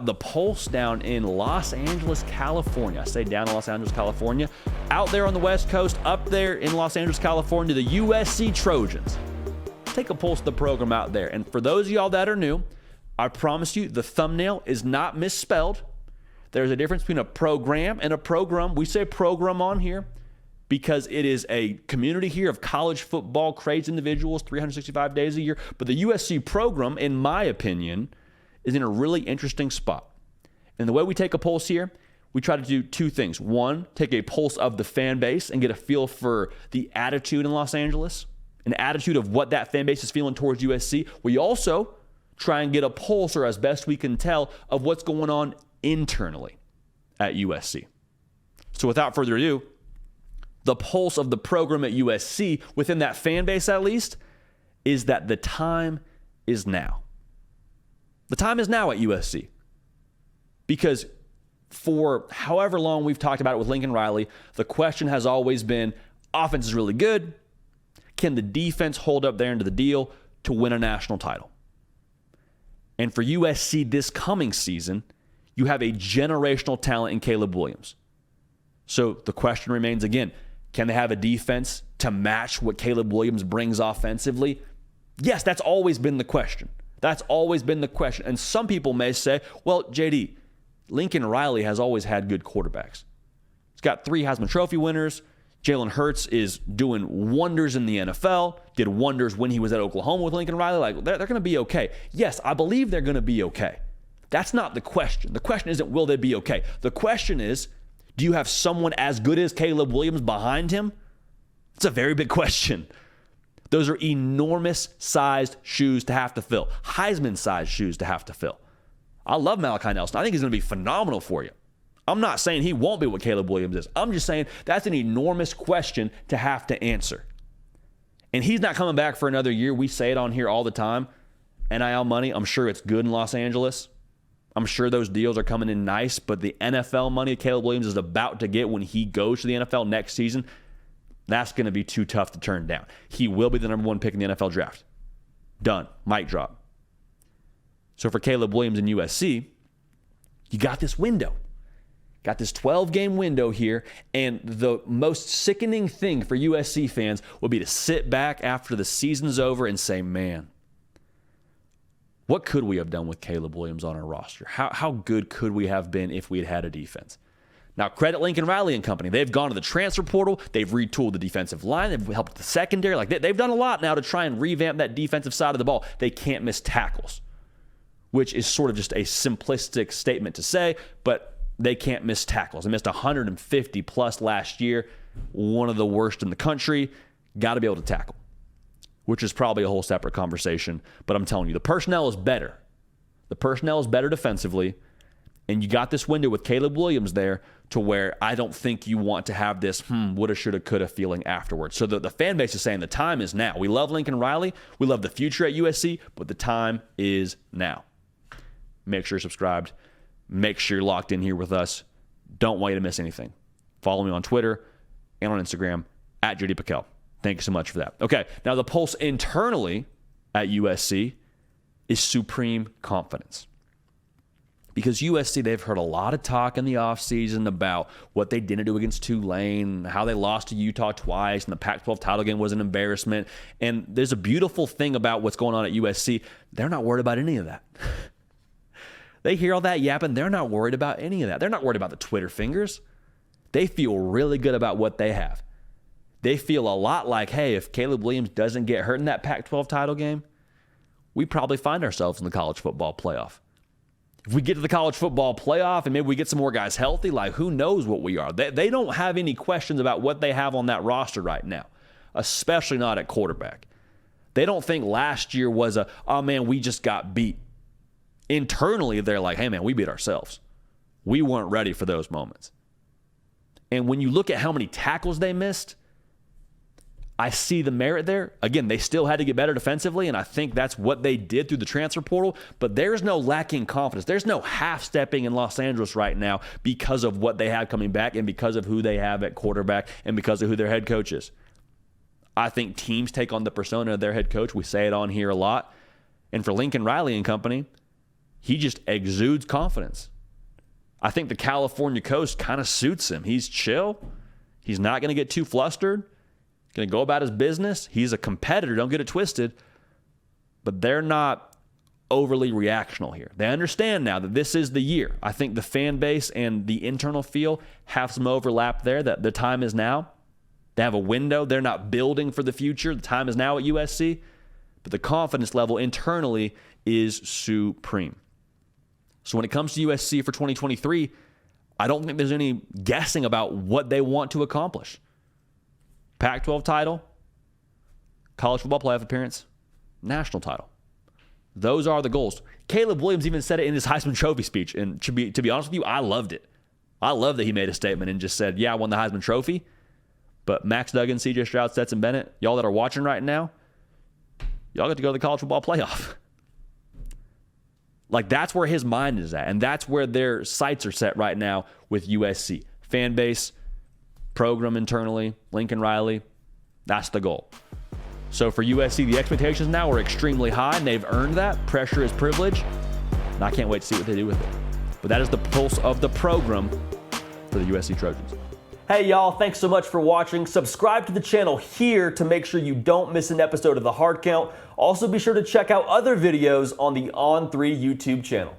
the Pulse down in Los Angeles, California. I say down in Los Angeles, California. Out there on the West Coast, up there in Los Angeles, California, the USC Trojans. Take a pulse of the program out there. And for those of y'all that are new, I promise you the thumbnail is not misspelled. There's a difference between a program and a program. We say program on here because it is a community here of college football crazed individuals 365 days a year. But the USC program, in my opinion, is in a really interesting spot. And the way we take a pulse here, we try to do two things. One, take a pulse of the fan base and get a feel for the attitude in Los Angeles, an attitude of what that fan base is feeling towards USC. We also try and get a pulse, or as best we can tell, of what's going on internally at USC. So without further ado, the pulse of the program at USC, within that fan base at least, is that the time is now. The time is now at USC. Because for however long we've talked about it with Lincoln Riley, the question has always been, offense is really good. Can the defense hold up their end of the deal to win a national title? And for USC this coming season, you have a generational talent in Caleb Williams. So the question remains again, can they have a defense to match what Caleb Williams brings offensively? Yes, that's always been the question. That's always been the question. And some people may say, well, JD, Lincoln Riley has always had good quarterbacks. He's got 3 Heisman Trophy winners. Jalen Hurts is doing wonders in the NFL, did wonders when he was at Oklahoma with Lincoln Riley. Like, they're going to be okay. Yes, I believe they're going to be okay. That's not the question. The question isn't, will they be okay? The question is, do you have someone as good as Caleb Williams behind him? It's a very big question. Those are enormous sized shoes to have to fill. Heisman sized shoes to have to fill. I love Malachi Nelson. I think he's going to be phenomenal for you. I'm not saying he won't be what Caleb Williams is. I'm just saying that's an enormous question to have to answer. And he's not coming back for another year. We say it on here all the time. NIL money, I'm sure it's good in Los Angeles. I'm sure those deals are coming in nice, but the NFL money Caleb Williams is about to get when he goes to the NFL next season, that's going to be too tough to turn down. He will be the number 1 pick in the NFL draft. Done. Mic drop. So for Caleb Williams and USC, you got this window. Got this 12-game window here, and the most sickening thing for USC fans would be to sit back after the season's over and say, man, what could we have done with Caleb Williams on our roster? How good could we have been if we had had a defense? Now, credit Lincoln Riley and company. They've gone to the transfer portal. They've retooled the defensive line. They've helped the secondary. Like they've done a lot now to try and revamp that defensive side of the ball. They can't miss tackles, which is sort of just a simplistic statement to say, but they can't miss tackles. They missed 150 plus last year, one of the worst in the country. Got to be able to tackle, which is probably a whole separate conversation. But I'm telling you, the personnel is better. The personnel is better defensively, and you got this window with Caleb Williams there to where I don't think you want to have this woulda, shoulda, coulda feeling afterwards. So the fan base is saying the time is now. We love Lincoln Riley. We love the future at USC, but the time is now. Make sure you're subscribed. Make sure you're locked in here with us. Don't want you to miss anything. Follow me on Twitter and on Instagram at JD Piquel. Thank you so much for that. Okay, now the pulse internally at USC is supreme confidence. Because USC, they've heard a lot of talk in the offseason about what they didn't do against Tulane, how they lost to Utah twice, and the Pac-12 title game was an embarrassment. And there's a beautiful thing about what's going on at USC. They're not worried about any of that. They hear all that yapping. They're not worried about any of that. They're not worried about the Twitter fingers. They feel really good about what they have. They feel a lot like, hey, if Caleb Williams doesn't get hurt in that Pac-12 title game, we probably find ourselves in the college football playoff. If we get to the college football playoff and maybe we get some more guys healthy, like who knows what we are. They don't have any questions about what they have on that roster right now, especially not at quarterback. They don't think last year was oh man, we just got beat. Internally, they're like, hey man, we beat ourselves. We weren't ready for those moments. And when you look at how many tackles they missed, I see the merit there. Again, they still had to get better defensively, and I think that's what they did through the transfer portal. But there's no lacking confidence. There's no half-stepping in Los Angeles right now because of what they have coming back and because of who they have at quarterback and because of who their head coach is. I think teams take on the persona of their head coach. We say it on here a lot. And for Lincoln Riley and company, He just exudes confidence. I think the California coast kind of suits him. He's chill. He's not going to get too flustered. He's going to go about his business. He's a competitor. Don't get it twisted. But they're not overly reactional here. They understand now that this is the year. I think the fan base and the internal feel have some overlap there, that the time is now. They have a window. They're not building for the future. The time is now at USC. But the confidence level internally is supreme. So when it comes to USC for 2023, I don't think there's any guessing about what they want to accomplish. Pac-12 title, college football playoff appearance, national title. Those are the goals. Caleb Williams even said it in his Heisman Trophy speech. And to be honest with you, I loved it. I love that he made a statement and just said, yeah, I won the Heisman Trophy. But Max Duggan, C.J. Stroud, Stetson Bennett, y'all that are watching right now, y'all get to go to the college football playoff. Like, that's where his mind is at. And that's where their sights are set right now with USC. Fan base, program internally, Lincoln Riley, that's the goal. So for USC, the expectations now are extremely high, and they've earned that. Pressure is privilege. And I can't wait to see what they do with it. But that is the pulse of the program for the USC Trojans. Hey, y'all, thanks so much for watching. Subscribe to the channel here to make sure you don't miss an episode of The Hard Count. Also, be sure to check out other videos on the On3 YouTube channel.